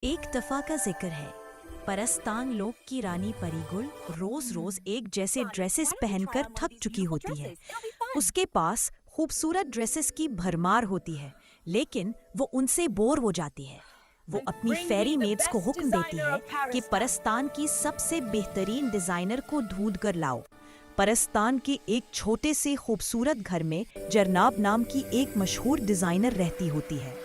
एक दफा का जिक्र है। परस्तान लोक की रानी परिगुल रोज रोज एक जैसे ड्रेसेस पहनकर थक चुकी होती है। उसके पास खूबसूरत ड्रेसेस की भरमार होती है, लेकिन वो उनसे बोर हो जाती है। वो अपनी फेरी मेड्स को हुक्म देती है कि परस्तान की सबसे बेहतरीन डिजाइनर को ढूंढ कर लाओ। परस्तान के एक छोटे से खूबसूरत घर में जरनाब नाम की एक मशहूर डिजाइनर रहती होती है।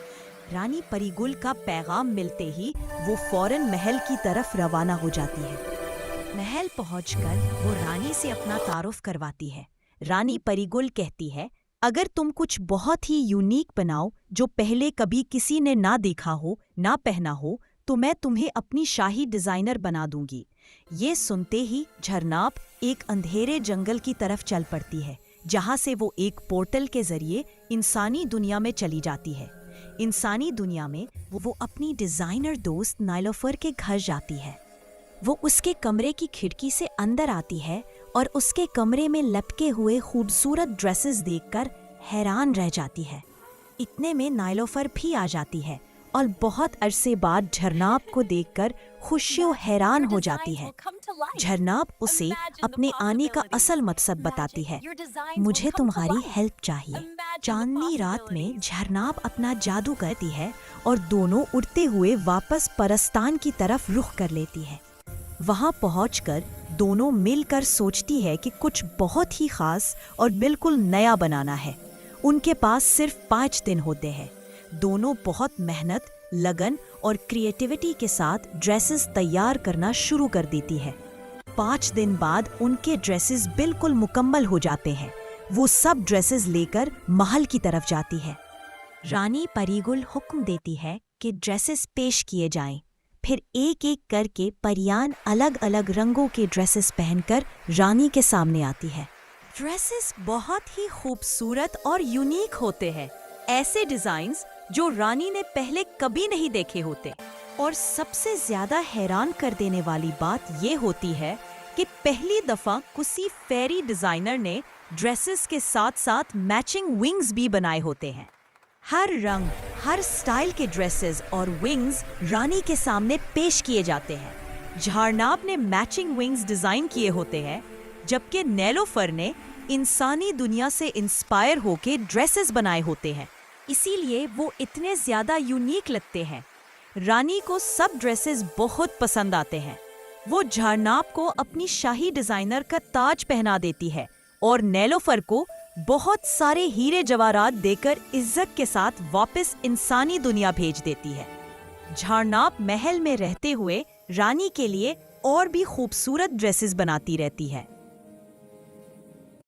रानी परिगुल का पैगाम मिलते ही वो फौरन महल की तरफ रवाना हो जाती है। महल पहुंचकर वो रानी से अपना तारुफ करवाती है। रानी परिगुल कहती है, अगर तुम कुछ बहुत ही यूनिक बनाओ जो पहले कभी किसी ने ना देखा हो, ना पहना हो, तो मैं तुम्हें अपनी शाही डिजाइनर बना दूंगी। ये सुनते ही झरनाब एक अंधेरे जंगल की तरफ चल पड़ती है, जहां से वो एक पोर्टल के जरिए इंसानी दुनिया में चली जाती है। इंसानी दुनिया में वो अपनी डिजाइनर दोस्त नाइलोफर के घर जाती है। वो उसके कमरे की खिड़की से अंदर आती है और उसके कमरे में लटके हुए खूबसूरत ड्रेसेस देखकर हैरान रह जाती है। इतने में नाइलोफर भी आ जाती है और बहुत अरसे बाद झरनाब को देखकर खुशियों हैरान हो जाती है। झरनाब उसे अपने आने का असल मकसद बताती है। मुझे तुम्हारी हेल्प चाहिए। चांदनी रात में झरनाब अपना जादू करती है और दोनों उड़ते हुए वापस परस्तान की तरफ रुख कर लेती है। वहां पहुंचकर दोनों मिलकर सोचती है कि कुछ बहुत ही खास और बिल्कुल नया बनाना है। उनके पास सिर्फ 5 दिन होते हैं। दोनों बहुत मेहनत, लगन और क्रिएटिविटी के साथ ड्रेसेस तैयार करना शुरू कर देती है। 5 दिन बाद उनके ड्रेसेस बिल्कुल मुकम्मल हो जाते हैं। वो सब ड्रेसेस लेकर महल की तरफ जाती है। रानी परिगुल हुक्म देती है कि ड्रेसेस पेश किए जाएं। फिर एक एक करके परियान अलग अलग रंगों के ड्रेसेस पहनकर रानी के सामने आती है। ड्रेसेस बहुत ही खूबसूरत और यूनिक होते हैं, ऐसे डिजाइन्स जो रानी ने पहले कभी नहीं देखे होते। और सबसे ज्यादा हैरान कर देने वाली बात ये होती है कि पहली दफा किसी फेरी डिजाइनर ने ड्रेसेस के साथ साथ मैचिंग विंग्स भी बनाए होते हैं। हर रंग, हर स्टाइल के ड्रेसेस और विंग्स रानी के सामने पेश किए जाते हैं। झरनाब ने मैचिंग विंग्स डिजाइन किए होते हैं, जबकि नेलोफर ने इंसानी दुनिया से इंस्पायर होके ड्रेसेस बनाए होते हैं। इसीलिए वो इतने ज्यादा यूनिक लगते हैं। रानी को सब ड्रेसेस बहुत पसंद आते हैं। वो झरनाब को अपनी शाही डिजाइनर का ताज पहना देती है और नेलोफर को बहुत सारे हीरे जवाहरात देकर इज्जत के साथ वापस इंसानी दुनिया भेज देती है। झरनाब महल में रहते हुए रानी के लिए और भी खूबसूरत ड्रेसेस बनाती रहती है।